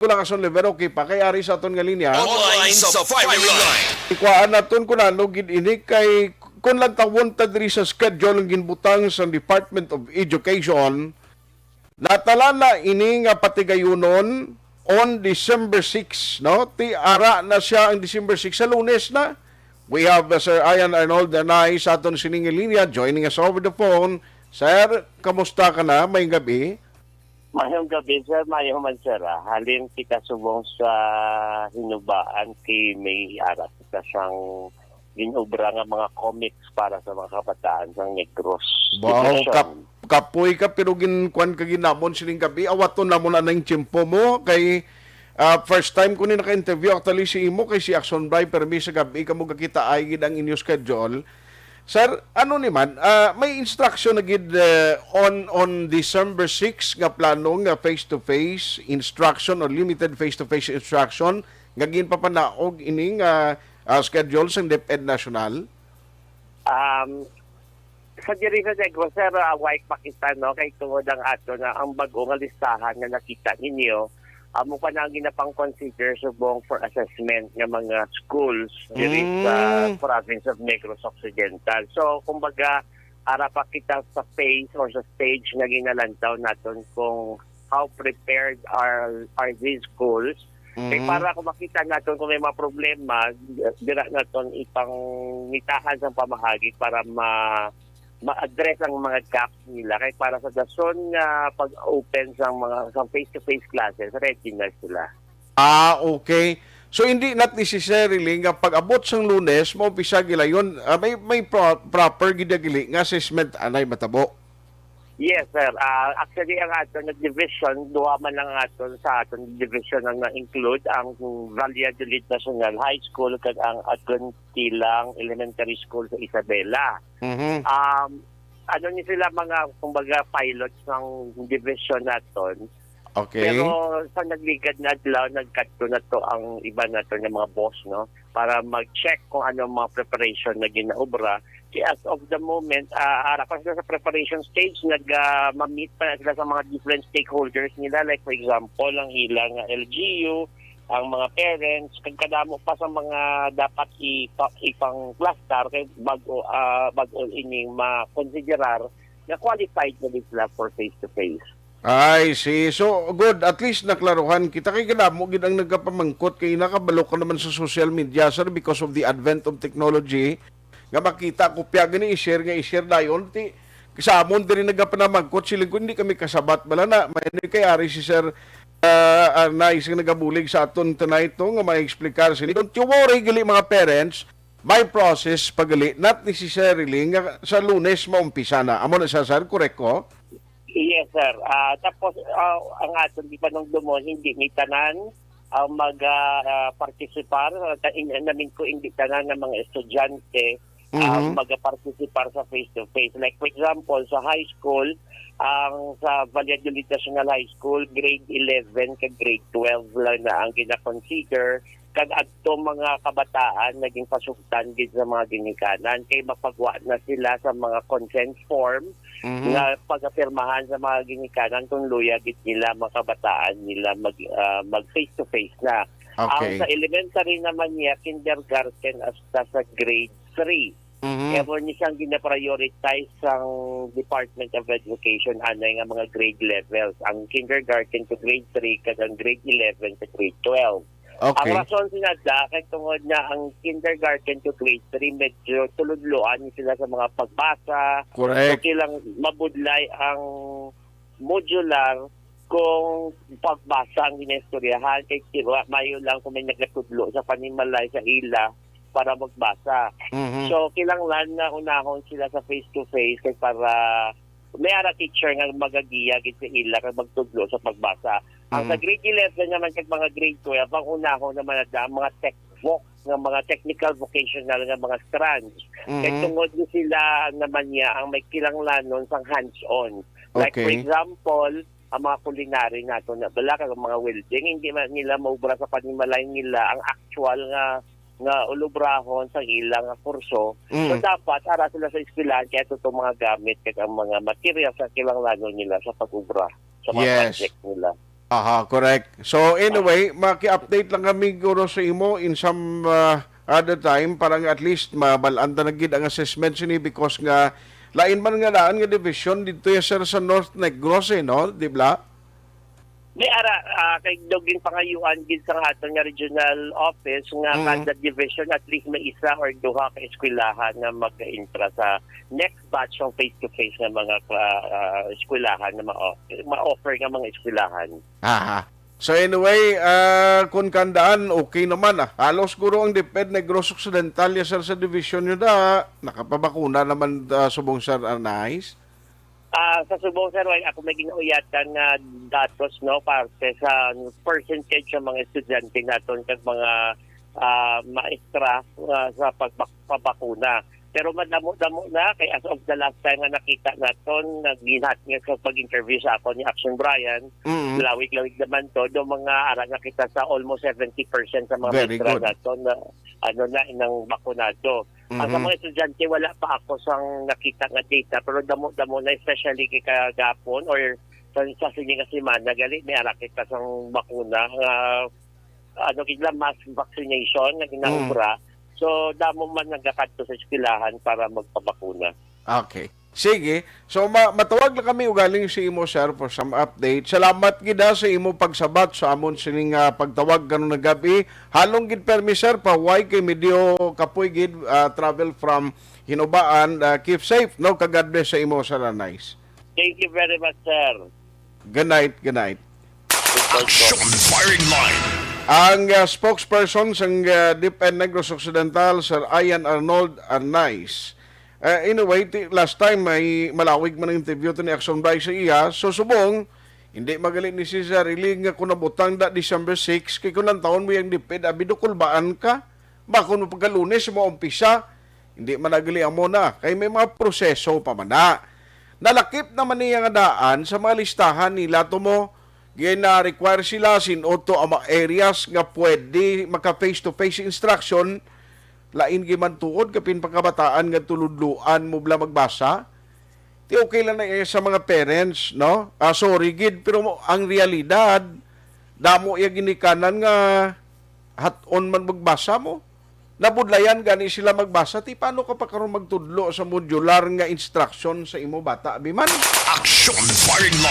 Kulakason level okay pa kay ari sa aton nga linya. Online sa firing line. Ikuan naton kunano gid ini kay kun lang tawon ta diri sa schedule ng ginbutang sa Department of Education. Natala na ini nga patigayunon on December 6, no? Ti ara na siya ang December 6 sa Lunes na. We have Sir Ian Arnold Danay sa aton sining linya joining us over the phone. Sir, kamusta ka na? May gabi. Mayong gabi, sir. Mayong man, sir. Halin kita subong sa hinubaan kay may aras kita siyang ginubra nga mga comics para sa mga kabataan ng Negros. Wow, kapoy ka pero ginkuan ka ginamon sining gabi. Awaton na mo na ng tiyempo mo kay first time ko ni naka-interview actually si imo kay si Action Bray permi sa gabi kamo kakita ay gid ang inyo schedule. Sir, ano naman, may instruction na gid on December 6 nga plano nga face-to-face instruction or limited face-to-face instruction nga ginpapanaog ining schedule sa DepEd National? Sa diri sa Negros, sir, white Pakistan, no? Kay tungod ang ato na ang bago nga listahan nga nakita ninyo, amo pa na ginapang consider subong for assessment ng mga schools diri sa province of Negros Occidental. So, kumbaga, ara pa kita sa phase or sa stage na ginalantaw naton kung how prepared are these schools. Kaya para kung makita natin kung may mga problema, dira naton ipang mitahan sa pamahagi para ma-address ang mga gaps nila kay para sa dason nga pag-open sa mga sa face-to-face classes ready na sila. Okay. So hindi not necessarily nga pag-abot sang Lunes mo umpisa gila yun may proper gidagili nga assessment anay matabo. Yes, sir. Actually, ang aton na division, duha man lang aton sa aton division ang na-include ang Valladolid National High School kag ang aton Tilang Elementary School sa Isabela. Ano ni sila mga, kumbaga, pilots ng division naton. Okay. Pero sa nagligad na adlaw, nagkadto na to ang iba nato ng mga boss, no? Para mag-check kung ano mga preparation na ginaobra. As of the moment, harapan sila sa preparation stage, nag-meet pa sila sa mga different stakeholders nila. Like for example, ang ilang LGU, ang mga parents, kadamo pa sa mga dapat ipang cluster kay bago ining makonsiderar na qualified na sila for face-to-face. I see. So, good. At least naklaruhan kita. Kay kadamo gid ang nagkapamangkot kay nakabalo ka naman sa social media, sir, because of the advent of technology. Nga makita ko piya gani i-share dayon ti kasamon diri nagapanamangkot sila kun hindi kami kasabat bala na may kay ari si sir nais nga nagabulig sa aton tonight to nga ma-explicar sila. Don't you worry gali mga parents, by process pagali not necessarily nga sa Lunes maumpisa na. Amo na sa sir, correct ko? Yes, sir. Tapos, ang aton di pa nung dumon, hindi ni tanan mag-participar. Namin ko hindi tanan ng mga estudyante mag-participar sa face-to-face. Like, for example, sa high school, sa Valladolid National High School, grade 11 ka grade 12 lang na ang gina-consider. Kag adto mga kabataan naging pasugtan gid sa mga ginikanan kay mapagwa na sila sa mga consent form na pagapirmahan sa mga ginikanan kung luya gid nila mga kabataan nila mag face to face na. Okay. Ang sa elementary naman niya kindergarten hasta sa grade 3. Ewan niya siyang gina-prioritize ang Department of Education anay nga mga grade levels. Ang kindergarten to grade 3 kag ang grade 11 to grade 12. Okay. Ang rason sinadya kay tungod na ang kindergarten to grade 3 medyo tuludloan sila sa mga pagbasa. Correct. So silang mabudlay ang modular kung pagbasa ang ginestoryahan kay mayo lang kung may nagatudlo sa panimalay sa ila para magbasa. So kinanglan na unahon sila sa face-to-face kay para may ara teacher nga magagiya gid sa ila kay magtudlo sa pagbasa. Ang sa grade 11 naman kag mga grade 12 ang unahon naman na mga textbook nga mga technical vocational nga mga strands. Kay tungod ni sila naman niya ang may kilanglanon sang hands-on. Like for example, ang mga culinary nato na bala kag mga welding hindi man nila maubra sa panimalay nila ang actual nga ulubrahon sa ilang kurso. So dapat ara sila sa eskwelahan kaya ito mga gamit kag ang mga materials sa kilanglanon nila sa pag-ubra sa mga project nila. Aha, correct. So anyway, maki-update lang kami guro sa imo in some other time para nga at least mabalanda na gid ang assessment sini because nga lain man nga daan nga division dito ya sir sa North Negros no, di ba? May ara kay doging pangayuan gid sa aton nga regional office nga kada division at least may isa or duha ka eskwelahan nga magka-intra sa next batch ng face-to-face nga mga eskwelahan na ma-offer nga mga eskwelahan. Aha. So anyway, kung kandaan, okay naman Halos guro ang DepEd Negros Occidental ya sir sa division nyo nakapabakuna naman subong sir Anais. Sa Subong sir, ako may ginauyatan na datos no parte sa percentage ng mga estudyante naton kag mga maestra sa pagpapakuna. Pero madamo-damo na kay as of the last time nga nakita naton nagginhat nga sa pag-interview sa ako ni Action Brian. Lawig-lawig naman to do mga ara nakita sa almost 70% sa mga maestra naton na na inang bakunado. Sa mga estudyante, wala pa ako sang nakita nga data, pero damo-damo na, especially kay kagapon or sa sige nga semana, gali, may ara kita sang bakuna, kila mass vaccination na ginaubra. So, damo man nagkakadto sa eskwelahan para magpabakuna. Okay. Sige. So, matawag lang kami ugaling si imo, sir, for some update. Salamat gida sa imo pagsabat sa amon sining pagtawag ganun na gabi. Halong gid permi, sir, paway kay medyo kapoy gid travel from Hinubaan. Keep safe, no? God bless sa imo, sir, nice. Thank you very much, sir. Good night, good night. Action firing line. Ang spokesperson sa DepEd Negros Occidental, Sir Ian Arnold Arnaiz. Anyway, last time may malawig man ang interview to ni Action Bryce sa iya. So subong, hindi magaling ni si Sir Iling nga kung nabutang da December 6, kay kung ng taon mo yung DepEd, abidukulbaan ka. Bakon mo pagkalunes mo umpisa, hindi managali mo na. Kay may mga proseso pa man na. Nalakip naman niya nga daan sa mga listahan nila to mo. Ngayon na require sila sinuto ang mga areas nga pwede maka face-to-face instruction lain giman tuod kapin pagkabataan nga tuludluan mo bla magbasa. Ti okay lang na sa mga parents, no? Sorry gid pero ang realidad damo ya ginikanan nga hat-on man magbasa mo. Nabudlayan gani sila magbasa ti paano ka pa karon magtudlo sa modular nga instruction sa imo bata biman? Action firing line.